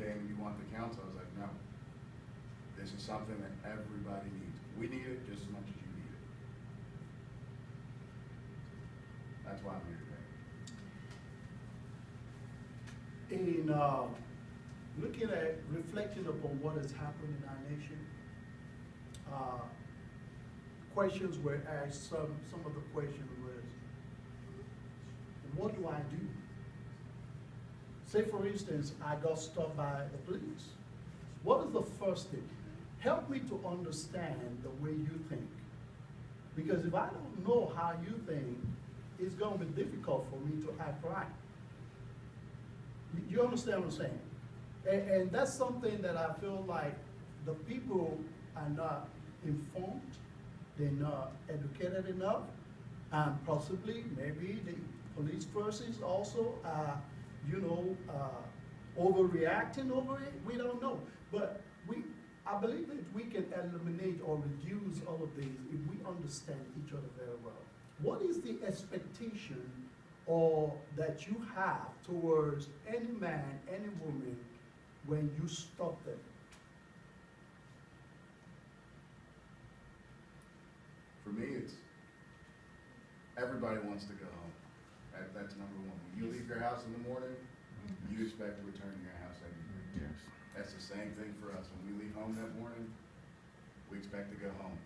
came, you want the council, I was like, no. This is something that everybody needs. We need it just as much as you need it. That's why I'm here today. In looking at, reflecting upon what has happened in our nation, questions were asked, some of the questions was, what do I do? Say for instance, I got stopped by the police. What is the first thing? Help me to understand the way you think. Because if I don't know how you think, it's going to be difficult for me to act right. You understand what I'm saying? And that's something that I feel like the people are not informed, they're not educated enough, and possibly maybe the police forces also are, overreacting over it. We don't know. But I believe that we can eliminate or reduce all of these if we understand each other very well. What is the expectation or that you have towards any man, any woman, when you stop them? For me, it's everybody wants to go home. That's number one. When you leave your house in the morning, you expect to return to your house every day. Yes. That's the same thing for us. When we leave home that morning, we expect to go home.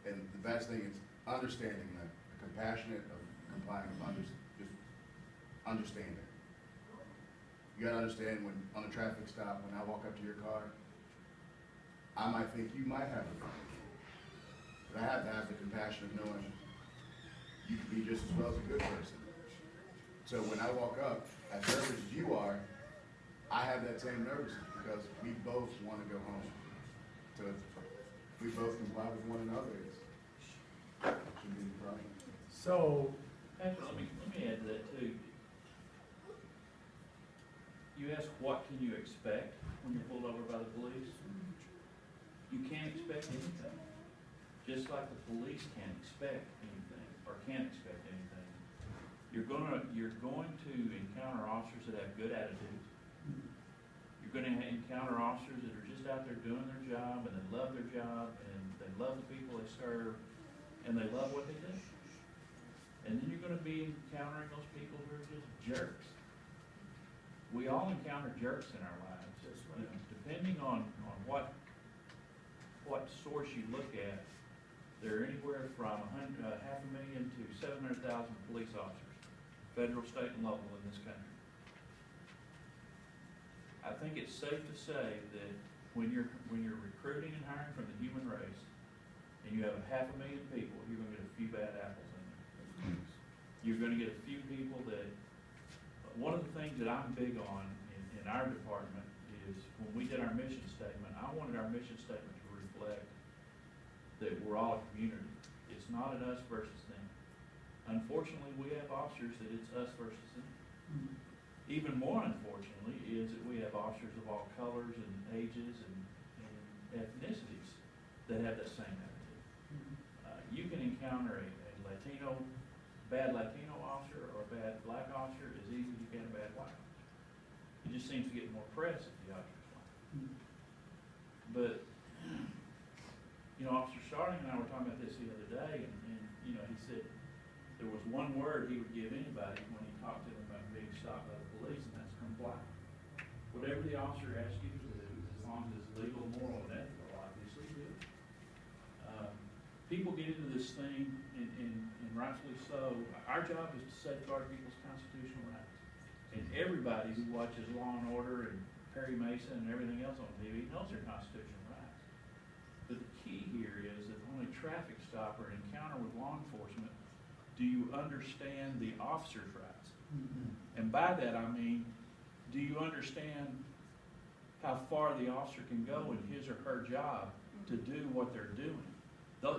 And the best thing is understanding that, compassionate, of complying, just understanding. You gotta understand when, on a traffic stop, when I walk up to your car, I might think you might have a problem. But I have to have the compassion of knowing you can be just as well as a good person. So when I walk up, as nervous as you are, I have that same nervousness because we both want to go home. So if we both comply with one another, it shouldn't be a problem. So, Patrick, let me add to that too. You ask, what can you expect when you're pulled over by the police? You can't expect anything. Just like the police can't expect anything, or can't expect anything. You're going to encounter officers that have good attitudes. You're going to encounter officers that are just out there doing their job, and they love their job, and they love the people they serve, and they love what they do. And then you're going to be encountering those people who are just jerks. We all encounter jerks in our lives. You know, depending on what source you look at, there are anywhere from 500,000 to 700,000 police officers, federal, state, and local in this country. I think it's safe to say that when you're recruiting and hiring from the human race, and you have 500,000 people, you're going to get a few bad apples in there. You're going to get a few people that. One of the things that I'm big on in our department is when we did our mission statement, I wanted our mission statement to reflect that we're all a community. It's not an us versus them. Unfortunately, we have officers that it's us versus them. Even more unfortunately is that we have officers of all colors and ages and ethnicities that have that same attitude. You can encounter a bad Latino officer or a bad black officer as easy as you can a bad white officer. It just seems to get more press if the officer's white. But, Officer Starling and I were talking about this the other day, and he said there was one word he would give anybody when he talked to them about being stopped by the police, and that's comply. Whatever the officer asks you to do, as long as it's legal, moral, and ethical, obviously do it. People get into this thing, and rightfully so. Our job is to safeguard people's constitutional rights. And everybody who watches Law and Order and Perry Mason and everything else on TV knows their constitutional rights. But the key here is that on a traffic stop or an encounter with law enforcement, do you understand the officer's rights? And by that I mean, do you understand how far the officer can go in his or her job to do what they're doing?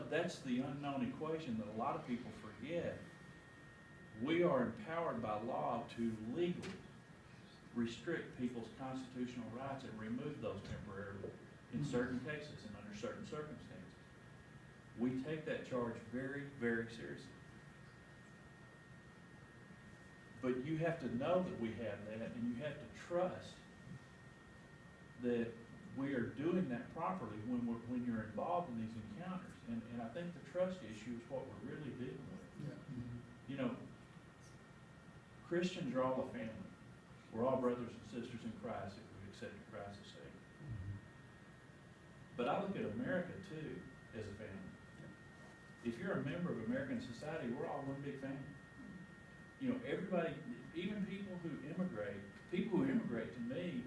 That's the unknown equation that a lot of people forget. We are empowered by law to legally restrict people's constitutional rights and remove those temporarily in certain cases and under certain circumstances. We take that charge very, very seriously. But you have to know that we have that, and you have to trust that we are doing that properly when you're involved in these encounters. And I think the trust issue is what we're really dealing with. You know, Christians are all a family. We're all brothers and sisters in Christ if we've accepted Christ as Savior. But I look at America too as a family. If you're a member of American society, we're all one big family. You know, everybody, even people who immigrate to me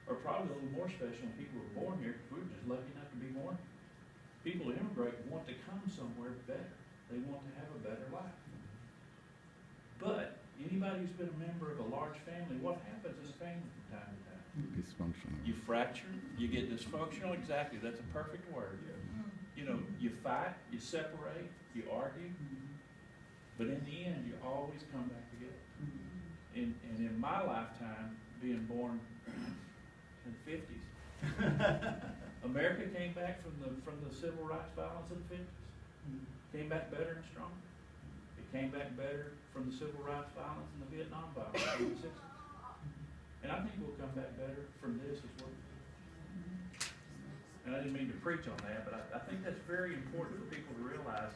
are probably a little more special than people who were born here, because we were just lucky enough to be born. People who immigrate want to come somewhere better. They want to have a better life. But anybody who's been a member of a large family, what happens in a family from time to time? Dysfunctional. You fracture, you get dysfunctional, exactly, that's a perfect word. You know, you fight, you separate, you argue, but in the end, you always come back together. And in my lifetime, being born in the 50s, America came back from the civil rights violence of the 50s. Came back better and stronger. It came back better from the civil rights violence and the Vietnam violence in the 60s. And I think we'll come back better from this as well. And I didn't mean to preach on that, but I think that's very important for people to realize.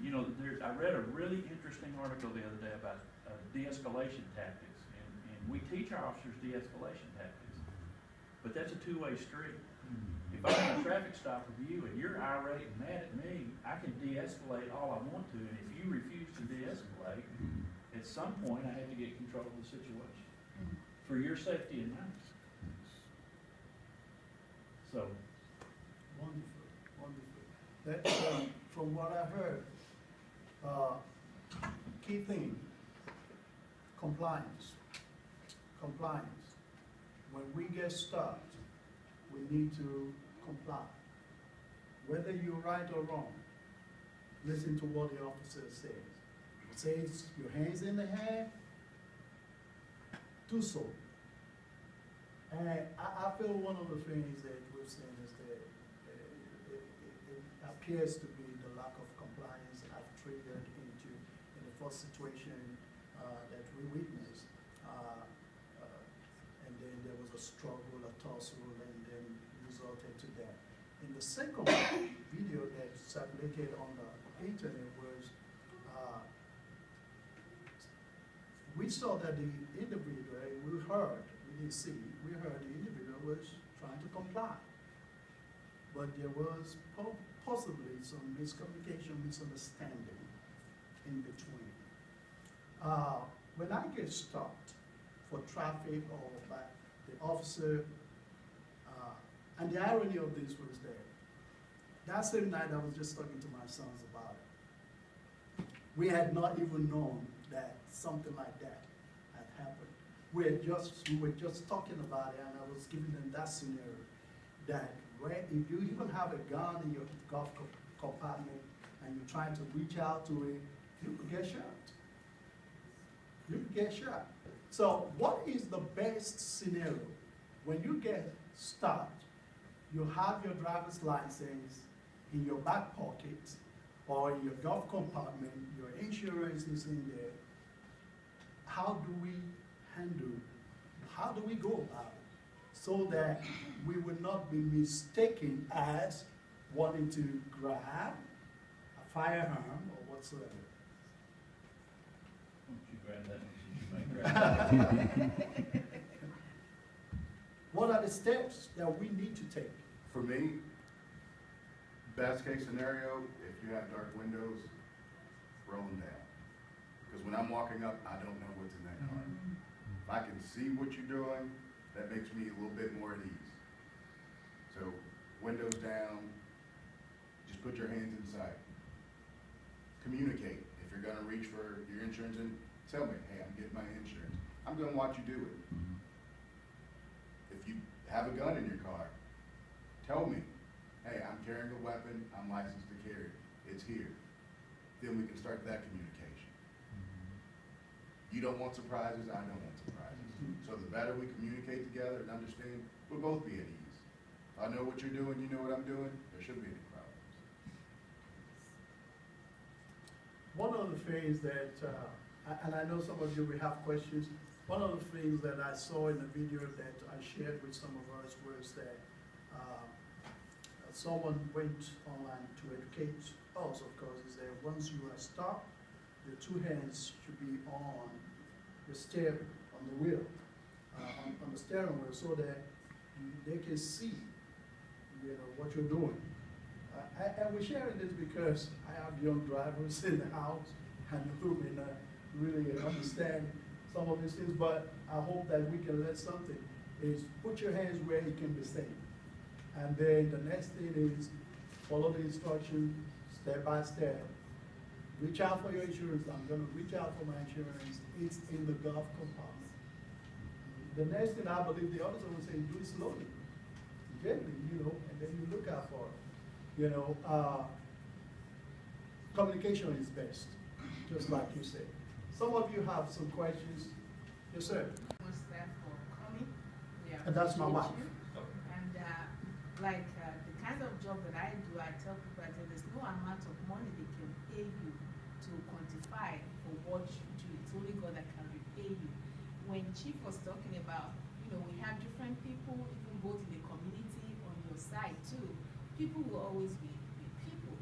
You know, I read a really interesting article the other day about de-escalation tactics, and we teach our officers de-escalation tactics, but that's a two-way street. If I'm in a traffic stop with you and you're irate and mad at me, I can de-escalate all I want to, and if you refuse to de-escalate, at some point I have to get control of the situation for your safety and mine. So, Wonderful, wonderful. That, from what I heard, key thing, compliance. Compliance. When we get stuck, we need to comply. Whether you're right or wrong, listen to what the officer says. It says your hands in the air, do so. And I feel one of the things that we've seen is that it appears to be the lack of compliance that have triggered into, in the first situation that we witnessed. And then there was a struggle, a tussle, and then resulted to that. In the second video that circulated on the internet was, we saw that the individual, we heard, we didn't see, we heard the individual was trying to comply. But there was possibly some miscommunication, misunderstanding in between. When I get stopped for traffic or by the officer, and the irony of this was that same night I was just talking to my sons about it. We had not even known that something like that had happened. We were just talking about it, and I was giving them that scenario that where if you even have a gun in your golf compartment and you're trying to reach out to it, you could get shot. You could get shot. So what is the best scenario? When you get stopped, you have your driver's license in your back pocket or in your golf compartment, your insurance is in there. How do we handle, how do we go about it so that we will not be mistaken as wanting to grab a firearm or whatsoever? Won't you grab that one? You may grab that. What are the steps that we need to take? For me, best case scenario, if you have dark windows, roll them down. Because when I'm walking up, I don't know what's in that car. If I can see what you're doing, that makes me a little bit more at ease. So, windows down, just put your hands inside. Communicate. If you're gonna reach for your insurance, and tell me, hey, I'm getting my insurance. I'm gonna watch you do it. If you have a gun in your car, tell me, hey, I'm carrying a weapon, I'm licensed to carry it, it's here. Then we can start that communication. You don't want surprises, I don't want surprises. So the better we communicate together and understand, we'll both be at ease. If I know what you're doing, you know what I'm doing, there shouldn't be any problems. One of the things that, and I know some of you will have questions, One of the things that I saw in the video that I shared with some of us was that someone went online to educate us, of course, is that once you are stopped, your two hands should be on the steering, on the wheel, on the steering wheel, so that they can see, what you're doing. And we're sharing this because I have young drivers in the house, and who may not really understand some of these things, but I hope that we can learn something. Is put your hands where you can be safe. And then the next thing is follow the instruction step by step. Reach out for your insurance. I'm gonna reach out for my insurance. It's in the glove compartment. The next thing I believe the others will say, do it slowly, gently, and then you look out for it. Communication is best, just like you said. Some of you have some questions. Yes, sir. Was that for coming? Yeah. And that's my wife. And the kind of job that I do, I tell people, I say there's no amount of money they can pay you to quantify for what you do. It's only God that can repay you. When Chief was talking about, we have different people, even both in the community, on your side too. People will always be people.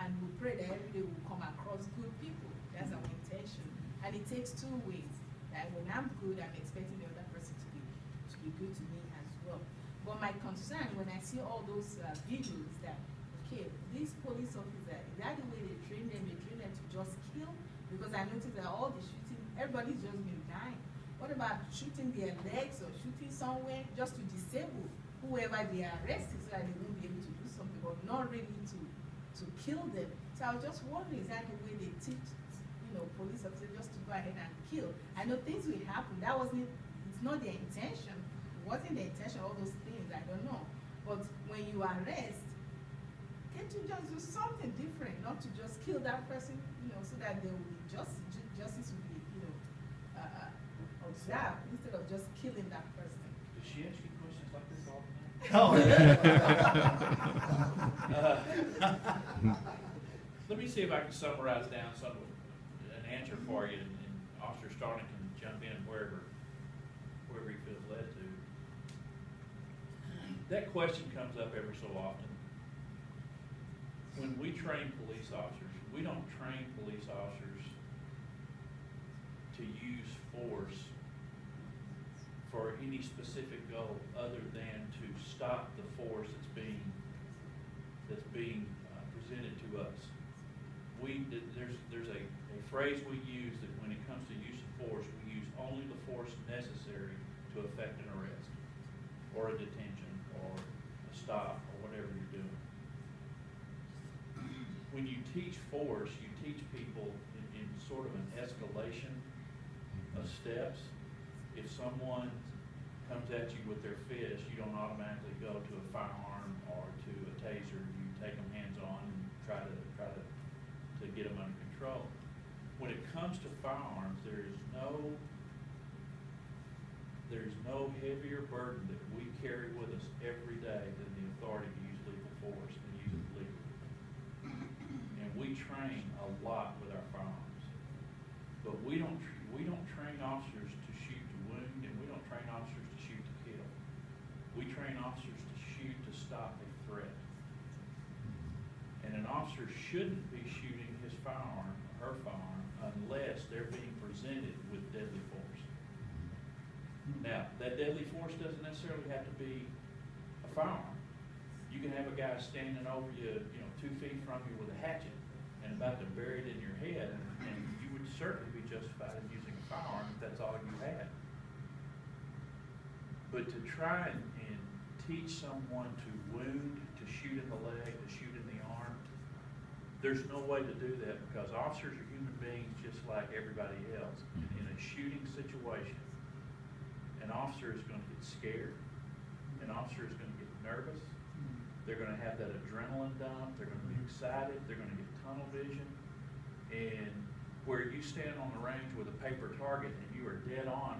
And we pray that every day we'll come across good people. That's our intention. And it takes two ways. That when I'm good, I'm expecting the other person to be good to me as well. But my concern when I see all those videos that, okay, these police officers, is that the way they train them? They train them to just kill? Because I noticed that all the shooting, everybody's just been dying. What about shooting their legs or shooting somewhere just to disable whoever they are arresting so that they won't be able to do something, but not really to kill them? So I was just wondering, is that the way they teach, police officers just to go ahead and kill? I know things will happen. It's not their intention. It wasn't the intention, all those things, I don't know. But when you arrest, can't you just do something different, not to just kill that person, so that there will be justice will be, observed, instead of just killing that person. Does she ask you questions like this all the time? Oh, yeah. Let me see if I can summarize down an answer for you, and Officer Starling can jump in wherever he feels led to. That question comes up every so often. When we train police officers, we don't train police officers to use force for any specific goal other than to stop the force that's being presented to us. There's a phrase we use that when it comes to use of force, we use only the force necessary to effect an arrest or a detention or a stop or whatever you're doing. When you teach force, you teach people in sort of an escalation of steps. If someone comes at you with their fist, you don't automatically go to a firearm or to a taser. You take them hands-on and try to get them under control. When it comes to firearms, there's no heavier burden that we carry with us every day than the authority to use lethal force and use it legally. And we train a lot with our firearms, but we don't train officers to shoot to wound, and we don't train officers to shoot to kill. We train officers to shoot to stop a threat. And an officer shouldn't be shooting his firearm or her firearm unless they're being presented with deadly force. Now, that deadly force doesn't necessarily have to be a firearm. You can have a guy standing over you, 2 feet from you with a hatchet and about to bury it in your head, and you would certainly be justified in using a firearm if that's all you had. But to try and teach someone to wound, to shoot in the leg, to shoot in the arm, there's no way to do that, because officers are human beings just like everybody else. In a shooting situation, an officer is going to get scared. An officer is going to get nervous. They're going to have that adrenaline dump. They're going to be excited. They're going to get tunnel vision. And where you stand on the range with a paper target and you are dead on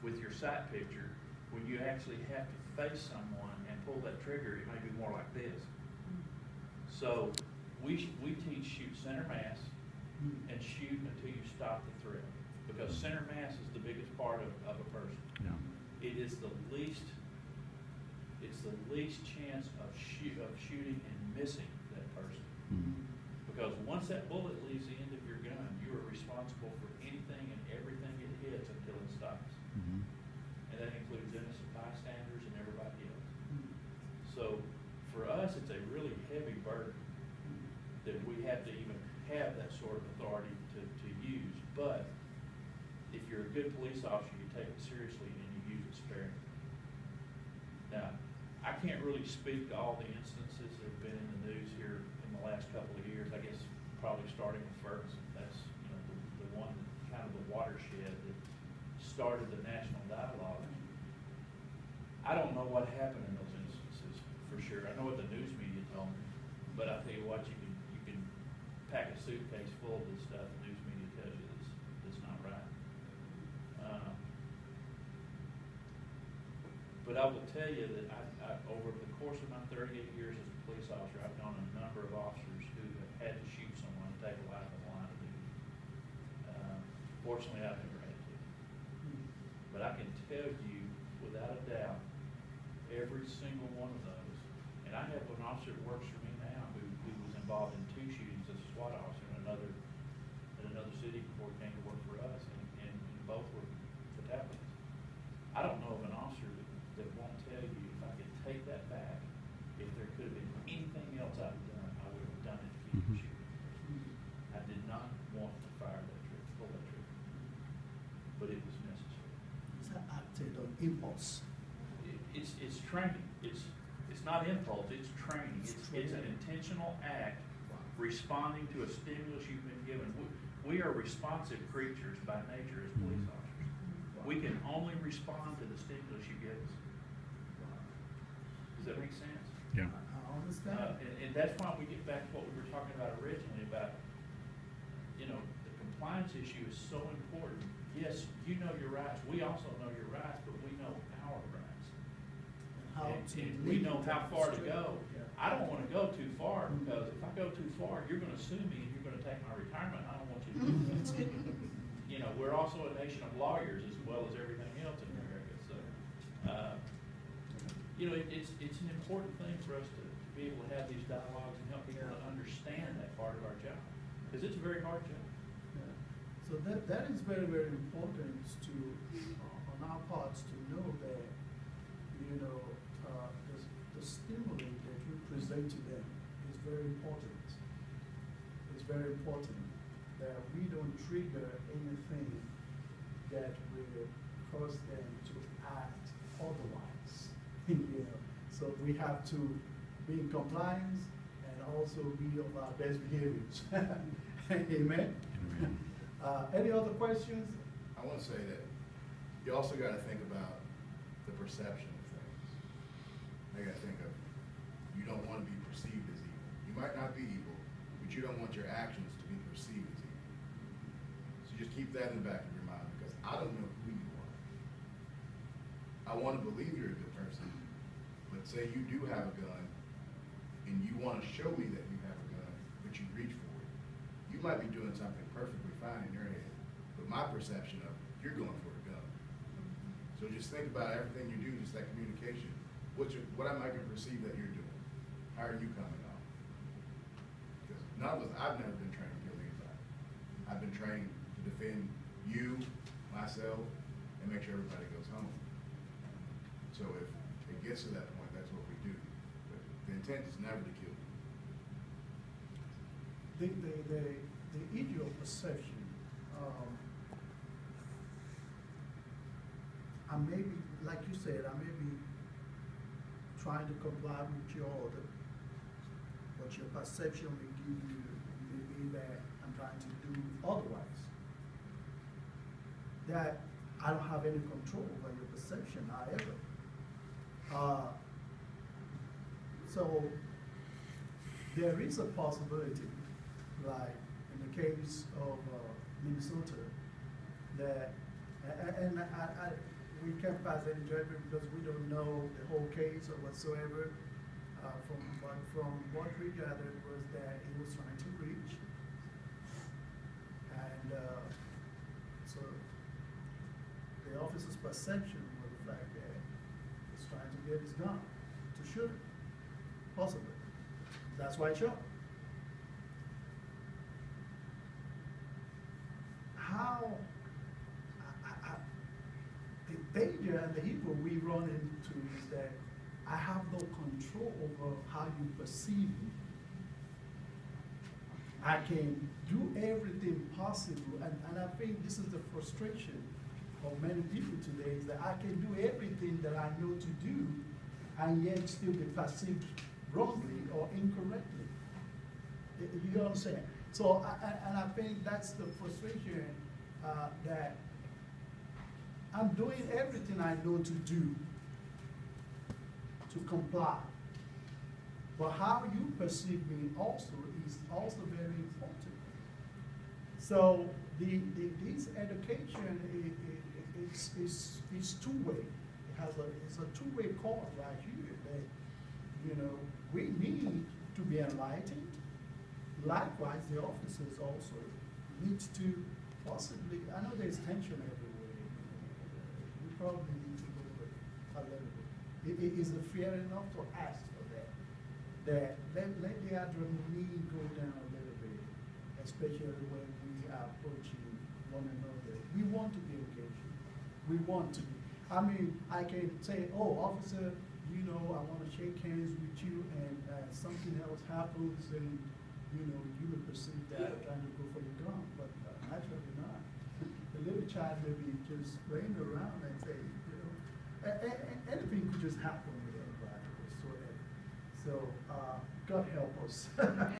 with your sight picture, when you actually have to face someone and pull that trigger, it may be more like this. So we teach shoot center mass and shoot until you stop the threat. because center mass is the biggest part of a person. Yeah. It is the least, it's the least chance of shooting and missing that person. Mhm. Because once that bullet leaves the end of your gun, you are responsible for anything and everything it hits until it stops. Mhm. And that includes innocent bystanders and everybody else. So for us, it's a really heavy burden that we have to even have that sort of authority to use. But if you're a good police officer, you take it seriously and you use it sparingly. Now, I can't really speak to all the instances that have been in the news here in the last couple of years. I guess probably starting with Ferguson. That's, you know, the one, kind of the watershed that started the national dialogue. I don't know what happened in those instances, for sure. I know what the news media told me, but I tell you what, you can pack a suitcase full of this stuff, the news media tells you that's not right. But I will tell you that I, over the course of my 38 years as a police officer, I've known a number of officers who have had to shoot someone to take a life on the line of duty. Fortunately, I've never had to. But I can tell you, without a doubt, every single one of those, and I have an officer that works for me now who was involved in 2 shootings as a SWAT officer in another city before he came to work for us, and both were fatalities. I don't know of an officer that won't tell you, if I could take that back, if there could have been anything else I'd done, I would have done it to keep the Mhm. shooting. I did not want to fire that trigger, pull that trigger, but it was necessary. It's acted on impulse. It's training. It's not impulse. It's training. It's an intentional act responding to a stimulus you've been given. We are responsive creatures by nature as police Mhm. officers. We can only respond to the stimulus you give us. Does that make sense? Yeah. I understand. And that's why we get back to what we were talking about originally about, you know, the compliance issue is so important. Yes, you know your rights. We also know your rights, but we know our rights. How And to we lead know them how far to straight. go. Yeah. I don't wanna go too far, because if I go too far, you're gonna sue me and you're gonna take my retirement. I don't want you to do that. You know, we're also a nation of lawyers as well as everything else in America, so, you know, it's an important thing for us to be able to have these dialogues and help people to understand that part of our job, because it's a very hard job. Yeah. So that is very, very important to, on our parts, to know that, you know, the stimuli that you present to them is very important. It's very important that we don't trigger anything that will cause them to act otherwise, you know. So we have to be in compliance and also be of our best behaviors. Amen? Amen. Any other questions? I want to say that you also got to think about the perception of things. You got to think of, you don't want to be perceived as evil. You might not be evil, but you don't want your actions to be perceived as evil. So just keep that in the back of your mind, because I don't know who you are. I want to believe you're a good person, but say you do have a gun and you want to show me that you have a gun, but you reach for it. You might be doing something perfectly fine in your head, but my perception of you're going for a gun. So just think about everything you do, just that communication. What am I going to perceive that you're doing? How are you coming off? Because none of us, I've never been trained to kill anybody. I've been trained to defend you, myself, and make sure everybody goes home. So if it gets to that point, that's what we do. But the intent is never to kill you. The issue of perception, I may be, like you said, I may be trying to comply with your order, but your perception may give you, may be that I'm trying to do otherwise. That I don't have any control over your perception, however. So there is a possibility, like in the case of Minnesota, that, and we can't pass any judgment because we don't know the whole case or whatsoever. From what we gathered was that he was trying to reach, and so the officer's perception was the fact that he's trying to get his gun to shoot him, possibly. That's why he shot. How, the danger and the evil we run into is that I have no control over how you perceive me. I can do everything possible, and I think this is the frustration of many people today, is that I can do everything that I know to do, and yet still be perceived wrongly or incorrectly. You know what I'm saying? So, and I think that's the frustration, that I'm doing everything I know to do to comply. But how you perceive me also is also very important. So this education is two-way. It's a two-way cord right here that, you know, we need to be enlightened. Likewise, the officers also need to possibly, I know there's tension everywhere. We probably need to go a little bit. Is it fair enough to ask for that? That let the adrenaline go down a little bit, especially when we are approaching one another. We want to be engaged. We want to be. I mean, I can say, oh, officer, you know, I want to shake hands with you, and something else happens, and you know, you would perceive that I'm trying to go for your gun, but naturally not. The little child may be just playing around and say, you know, anything could just happen with everybody. So God help us.